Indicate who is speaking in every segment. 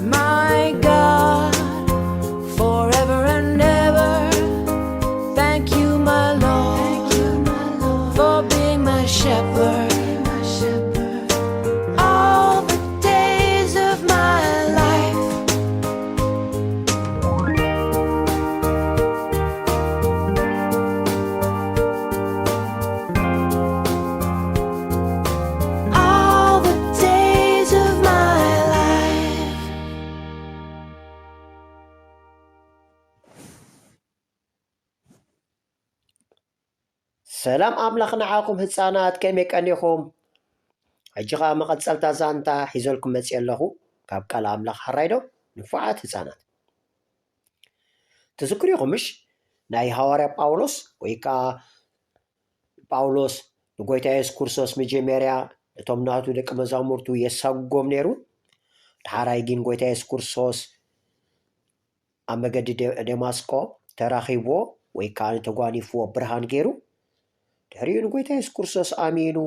Speaker 1: My God, forever and ever, thank you, my Lord, for being my shepherd. All the days of my life, all the days of my life.
Speaker 2: ሰላም ኣምላኽ ንዓኹም ህፃናት ከመይ ቀኒኹም? ሕጂ ኸ መቐፀልታ ዛንታ ሒዘልኩም መፅእ ኣለኹ ካብ ቃል ኣምላኽ ሓራይዶ ንፉዓት ህፃናት ትዝክሩ ኢኹምሽ ናይ ሃዋርያ ጳውሎስ ወይ ከዓ ጳውሎስ ንጎይታ ኢየሱስ ክርስቶስ መጀመርያ እቶም ናቱ ደቂ መዛሙርቱ የሳጎም ነይሩ። ድሓራይ ግን ጎይታ ኢየሱስ ክርስቶስ ኣብ መገዲ ደማስቆ ተራኺብዎ ወይ ከዓ ተጓኒፍዎ ብርሃን ገይሩ ድሕሪኡ ንጎይታ ኢየሱስ ክርስቶስ ኣሚኑ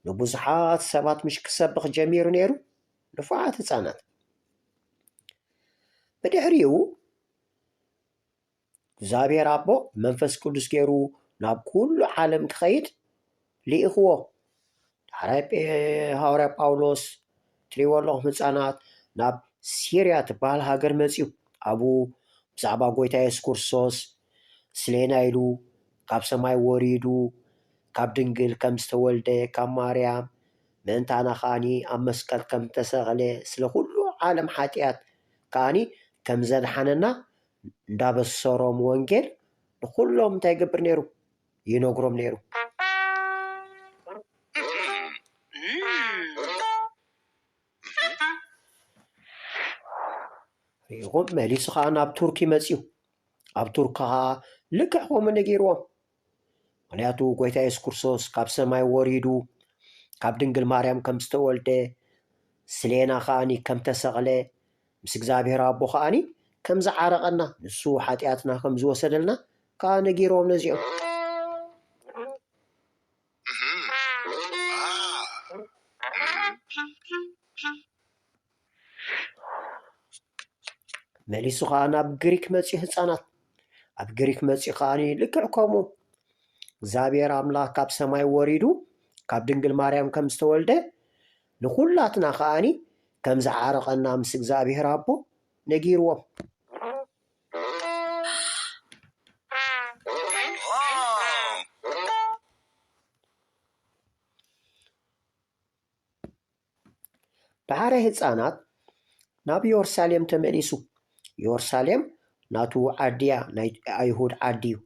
Speaker 2: ንብዙሓት ሰባት ምሽ ክሰብኽ ጀሚሩ ነይሩ። ንፉዓት ህፃናት ብድሕሪኡ እግዚአብሔር ኣቦ መንፈስ ቅዱስ ገይሩ ናብ ኩሉ ዓለም ክኸይድ ልኢኽዎ። ድሕራይ ሃዋርያ ጳውሎስ ትሪእዎ ኣለኹም ህፃናት ናብ ሲርያ ትበሃል ሃገር መፅዩ ኣብኡ ብዛዕባ ጎይታ ኢየሱስ ክርስቶስ ስለና ኢሉ ካብ ሰማይ ወሪዱ ካብ ድንግል ከም ዝተወልደ ካብ ማርያም ምእንታና ከዓኒ ኣብ መስቀል ከም ተሰቕለ ስለ ኩሉ ዓለም ሓጢኣት ከዓኒ ከም ዘድሓነና እንዳበሰሮም ወንጌል ንኩሎም እንታይ ይገብር ነይሩ? ይነግሮም ነይሩ። ሪኢኹም መሊሱ ከዓ ናብ ቱርኪ መፅዩ። ኣብ ቱርክ ከዓ ልክዕ ከምኡ ነጊርዎም። ምክንያቱ ጎይታ ኢየሱስ ክርስቶስ ካብ ሰማይ ወሪዱ ካብ ድንግል ማርያም ከም ዝተወልደ ስለና ከዓኒ ከም ተሰቕለ ምስ እግዚኣብሔር ኣቦ ከዓኒ ከም ዝዓረቐና ንሱ ሓጢኣትና ከም ዝወሰደልና ከዓ ነጊሮም ነዚኦም። መሊሱ ከዓ ናብ ግሪክ መፅዩ ህፃናት ኣብ ግሪክ መፅዩ ከዓኒ ልክዕ ከምኡ እግዚኣብሔር ኣምላኽ ካብ ሰማይ ወሪዱ ካብ ድንግል ማርያም ከም ዝተወልደ ንኩላትና ከዓኒ ከም ዝዓረቐና ምስ እግዚኣብሔር ኣቦ ነጊርዎም። ድሓራይ ህፃናት ናብ ኢየሩሳሌም ተመሊሱ። ኢየሩሳሌም ናቱ ዓዲያ ናይ ኣይሁድ ዓዲ እዩ።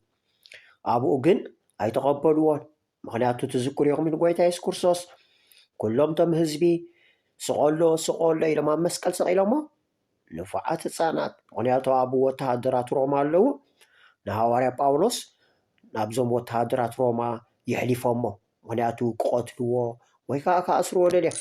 Speaker 2: ኣብኡ ግን ኣይተቐበልዎን። ምክንያቱ ትዝክሩ ኢኹም ንጎይታ ኢየሱስ ክርስቶስ ኩሎም ቶም ህዝቢ ስቐሎ ስቐሎ ኢሎም ኣብ መስቀል ሰቒሎሞ ንፉዓት ህፃናት። ምክንያቱ ኣብኡ ወተሃደራት ሮማ ኣለዉ። ንሃዋርያ ጳውሎስ ናብዞም ወተሃደራት ሮማ ይሕሊፎሞ ምክንያቱ ክቐትልዎ ወይ ከዓ ከኣስርዎ ደልዮም።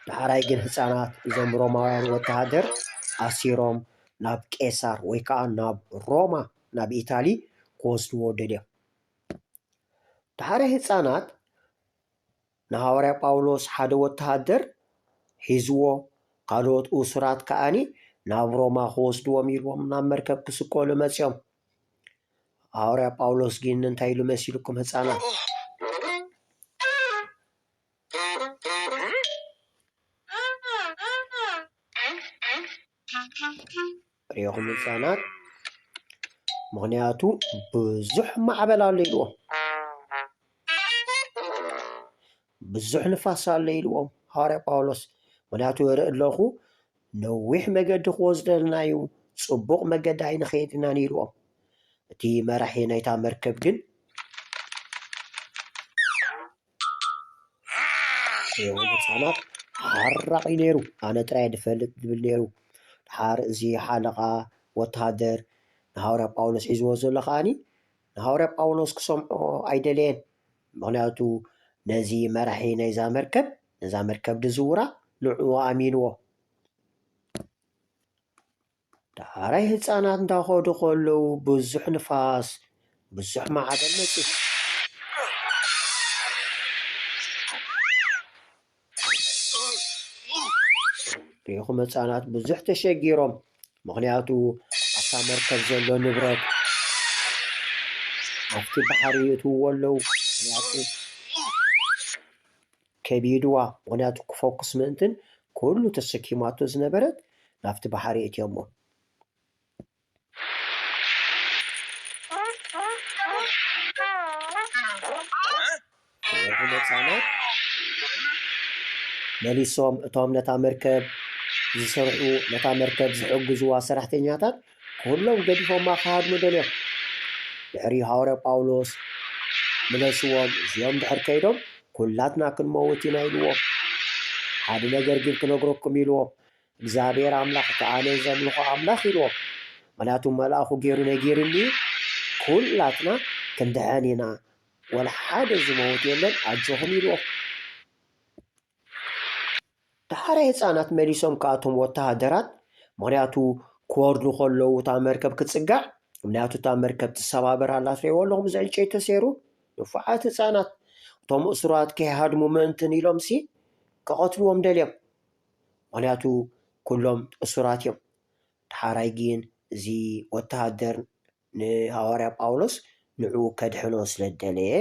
Speaker 2: ድሓራይ ግን ህፃናት እዞም ሮማውያን ወተሃደር ኣሲሮም ናብ ቄሳር ወይ ከዓ ናብ ሮማ ናብ ኢታሊ ክወስድዎ ደልዮም። ድሓራይ ህፃናት ንሃዋርያ ጳውሎስ ሓደ ወተሃደር ሒዝዎ ካልኦት እሱራት ከዓኒ ናብ ሮማ ክወስድዎም ኢልዎም ናብ መርከብ ክስቀሉ መፅኦም። ሃዋርያ ጳውሎስ ግን እንታይ ኢሉ መሲልኩም ህፃናት? ሪኢኹም ህፃናት ምክንያቱ ብዙሕ ማዕበል ኣሎ ኢልዎም፣ ብዙሕ ንፋስ ኣሎ ኢልዎም ሃዋርያ ጳውሎስ። ምክንያቱ ይርኢ ኣለኹ ነዊሕ መገዲ ክወስደልና እዩ፣ ፅቡቕ መገዲ ኣይንኸይድ ኢና ኢልዎም። እቲ መራሒ ናይታ መርከብ ግን ህፃናት ሓራቂ ነይሩ። ኣነ ጥራይ ድፈልጥ ዝብል ነይሩ። ድሓር እዚ ሓለቓ ወተሃደር ንሃዋርያ ጳውሎስ ሒዝዎ ዘሎ ከዓኒ ንሃዋርያ ጳውሎስ ክሰምዖ ኣይደለየን። ምክንያቱ ነዚ መራሒ ናይዛ መርከብ ነዛ መርከብ ድዝውራ ንዕኡ ኣሚንዎ። ድሓራይ ህፃናት እንዳኸዱ ከለዉ ብዙሕ ንፋስ ብዙሕ ማዕበል መፅኡ ሪኢኹም ህፃናት ብዙሕ ተሸጊሮም ምክንያቱ ኣብታ መርከብ ዘሎ ንብረት ኣብቲ ባሕሪ ይእትውዎ ኣለዉ ምክንያቱ ከቢድዋ ምክንያቱ ክፎክስ ምእንትን ኩሉ ተሰኪማቶ ዝነበረት ናብቲ ባሕሪ እትዮሞ ሪኢኹም ህፃናት መሊሶም እቶም ነታ መርከብ ዝሰርሑ ነታ መርከብ ዝሕግዝዋ ሰራሕተኛታት ኩሎም ገዲፎማ ክሃድሙ ደልዮም ድሕሪ ሃዋርያ ጳውሎስ መለስዎም እዚኦም ድሕር ከይዶም ኩላትና ክንመውት ኢና ኢልዎም ሓደ ነገር ግን ክነግረኩም ኢልዎም እግዚኣብሔር ኣምላኽ እቲ ኣነ ዘምልኾ ኣምላኽ ኢልዎም ምክንያቱ መልኣኹ ገይሩ ነጊርኒ ኩላትና ክንድሐን ኢና ወላ ሓደ ዝመውት የለን ኣጆኹም ኢልዎም ዳሕራይ ህፃናት መሊሶም ከኣቶም ወተሃደራት ምክንያቱ ክወርዱ ከለዉ እታ መርከብ ክትፅጋዕ ምክንያቱ እታ መርከብ ትሰባበር ኣላ ትሪእዎ ኣለኹም እዚ ዕንጨይቲ ተሰይሩ ንፉዓት ህፃናት እቶም እስራት ከይሃድሙ ምእንትን ኢሎም ሲ ከቐትልዎም ደልዮም ምክንያቱ ኩሎም እሱራት እዮም ዳሕራይ ግን እዚ ወተሃደር ንሃዋርያ ጳውሎስ ንዕኡ ከድሕኖ ስለ ደለየ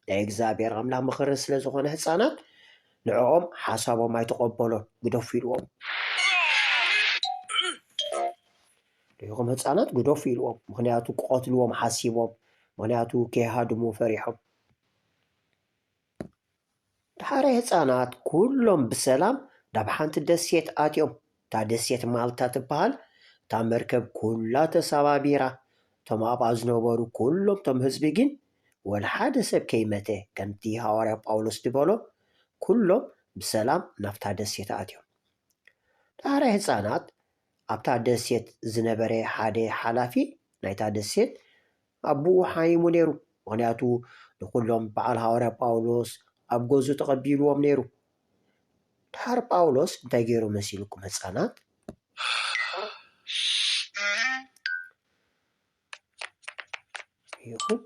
Speaker 2: ናይ እግዚኣብሔር ኣምላኽ ምክሪ ስለ ዝኾነ ህፃናት ንዕኦም ሓሳቦም ኣይተቐበሎን ግደፉ ኢልዎም ሪኢኹም ህፃናት ግደፉ ኢልዎም ምክንያቱ ክቐትልዎም ሓሲቦም ምክንያቱ ከይሃድሙ ፈሪሖም ዳሕራይ ህፃናት ኩሎም ብሰላም ናብ ሓንቲ ደሴት ኣትዮም እታ ደሴት ማልታ ትበሃል እታ መርከብ ኩላ ተሰባቢራ እቶም ኣብኣ ዝነበሩ ኩሎም እቶም ህዝቢ ግን ወላ ሓደ ሰብ ከይመተ ከምቲ ሃዋርያ ጳውሎስ ድበሎ ኩሎም ብሰላም ናብታ ደሴት ኣትዮም ዳሕራይ ህፃናት ኣብታ ደሴት ዝነበረ ሓደ ሓላፊ ናይታ ደሴት ኣቦኡ ሓይሙ ነይሩ ምክንያቱ ንኩሎም በዓል ሃዋርያ ጳውሎስ ኣብ ገዙ ተቐቢልዎም ነይሩ ድሓር ጳውሎስ እንታይ ገይሩ መሲልኩም ህፃናት ይኹን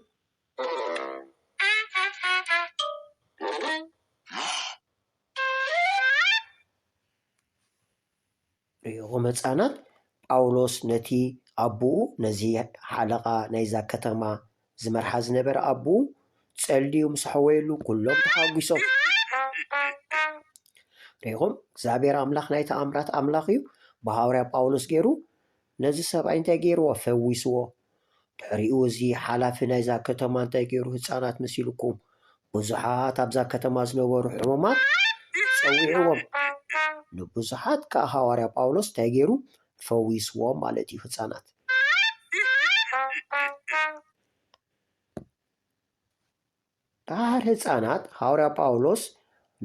Speaker 2: ሪኢኹም ህፃናት ጳውሎስ ነቲ ኣቦኡ ነዚ ሓለቓ ናይዛ ከተማ ዝመርሓ ዝነበረ ኣቦኡ ጸልዩ ምስ ሓወየሉ ኩሎም ተሓጒሶም ሪኢኹም እግዚኣብሔር ኣምላኽ ናይ ተኣምራት ኣምላኽ እዩ ብሃዋርያ ጳውሎስ ገይሩ ነዚ ሰብኣይ እንታይ ገይርዎ ፈዊስዎ ድሕሪኡ እዚ ሓላፊ ናይዛ ከተማ እንታይ ገይሩ ህፃናት መሲልኩም ብዙሓት ኣብዛ ከተማ ዝነበሩ ሕሙማት ፀዊዕዎም ንብዙሓት ከዓ ሃዋርያ ጳውሎስ እንታይ ገይሩ ፈዊስዎም ማለት እዩ ህፃናት ዳሕር ህፃናት ሃዋርያ ጳውሎስ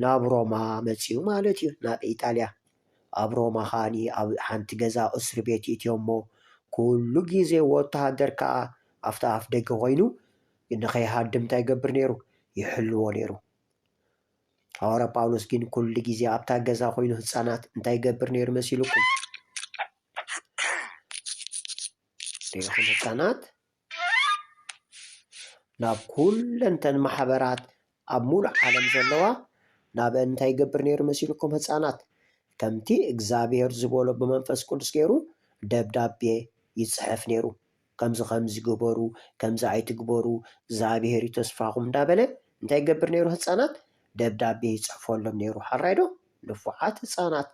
Speaker 2: ናብ ሮማ መፂኡ ማለት እዩ ናብ ኢጣልያ ኣብ ሮማ ኻኒ ኣብ ሓንቲ ገዛ እስር ቤት እትዮሞ ኩሉ ግዜ ወተሃደር ከዓ ኣብታ ኣፍ ደገ ኮይኑ ንኸይሃድም እንታይ ገብር ነይሩ ይሕልዎ ነይሩ ሃዋርያ ጳውሎስ ግን ኩሉ ግዜ ኣብታ ገዛ ኮይኑ ህፃናት እንታይ ገብር ነይሩ መሲልኩም ሪኢኹም ህፃናት ናብ ኩለንተን ማሕበራት ኣብ ሙሉእ ዓለም ዘለዋ ናብአን እንታይ ገብር ነይሩ መሲልኩም ህፃናት ከምቲ እግዚኣብሔር ዝበሎ ብመንፈስ ቅዱስ ገይሩ ደብዳቤ ይፅሕፍ ነይሩ ከምዚ ግበሩ ከምዚ ኣይትግበሩ እግዚኣብሔር ተስፋኹም እንዳበለ እንታይ ገብር ነይሩ ህፃናት ደብዳቤ ይፅሕፈሎም ነይሩ ሓራይ ዶ ንፉዓት ህፃናት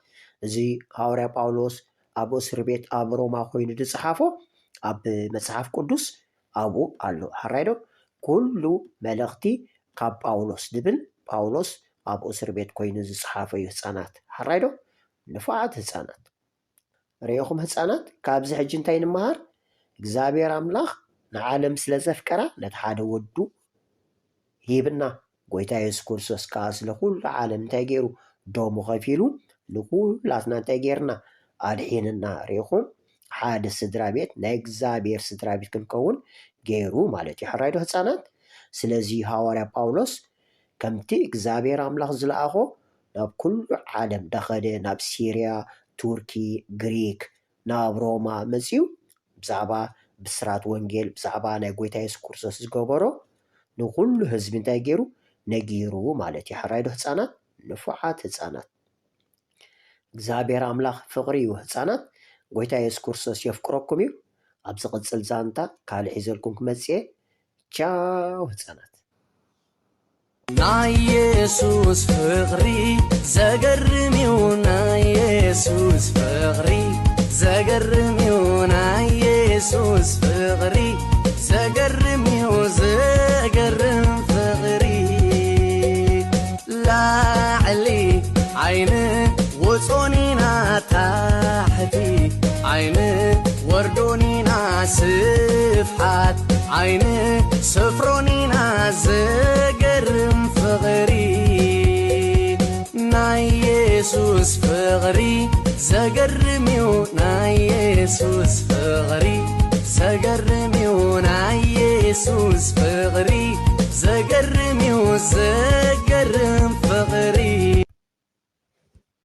Speaker 2: እዚ ሃዋርያ ጳውሎስ ኣብ እስር ቤት ኣብ ሮማ ኮይኑ ዝፀሓፎ ኣብ መፅሓፍ ቅዱስ ኣብኡ ኣሎ ሓራይ ዶ ኩሉ መልእኽቲ ካብ ጳውሎስ ድብል ጳውሎስ ኣብ እስር ቤት ኮይኑ ዝፀሓፈ እዩ ህፃናት ሓራይ ዶ ንፉዓት ህፃናት ሪኢኹም ህፃናት ካብዚ ሕጂ እንታይ ንምሃር እግዚኣብሔር ኣምላኽ ንዓለም ስለ ዘፍቀራ ነቲ ሓደ ወዱ ሂብና ጎይታ ኢየሱስ ክርስቶስ ከዓ ስለኩሉ ዓለም እንታይ ገይሩ ደሙ ከፊሉ ንኩላትና እንታይ ገይርና ኣድሒንና ሪኢኹም ሓደ ስድራ ቤት ናይ እግዚኣብሔር ስድራ ቤት ክንከውን ገይሩ ማለት እዩ ሓራይ ዶ ህፃናት ስለዚ ሃዋርያ ጳውሎስ ከምቲ እግዚኣብሔር ኣምላኽ ዝለኣኾ ናብ ኩሉ ዓለም ዳኸደ ናብ ሲርያ ቱርኪ ግሪክ ናብ ሮማ መፂኡ ብዛዕባ ብስራት ወንጌል ብዛዕባ ናይ ጎይታ ኢየሱስ ክርስቶስ ዝገበሮ ንኩሉ ህዝቢ እንታይ ገይሩ ነጊሩ ማለት እዩ። ሕራይ ዶ ህፃናት? ንፉዓት ህፃናት እግዚአብሔር ኣምላኽ ፍቕሪ እዩ። ህፃናት ጎይታ ኢየሱስ ክርስቶስ የፍቅረኩም እዩ። ኣብ ዝቕፅል ዛንታ ካልእ ሒዘልኩም ክመፅእ ቻው ህፃናት።
Speaker 3: ናይ ኢየሱስ ፍቕሪ ዘገርም እዩ። ናይ ኢየሱስ ፍቕሪ ዘገርም እዩ። ናይ ኢየሱስ ፍቕሪ ዘገርም እዩ። ዘገርም ፍቕሪ ላዕሊ ዓይን ወጾኒና ታሕቲ ዓይን ወርዶኒና ስፍሓት ዓይን ስፍሮኒና ዘገርም ፍቕሪ ናይ ኢየሱስ ፍቕሪ ዘገርም እዩ። ናይ ኢየሱስ ፍቕሪ ዘገርም እዩ። ናይ ኢየሱስ ፍቕሪ ዘገርም እዩ።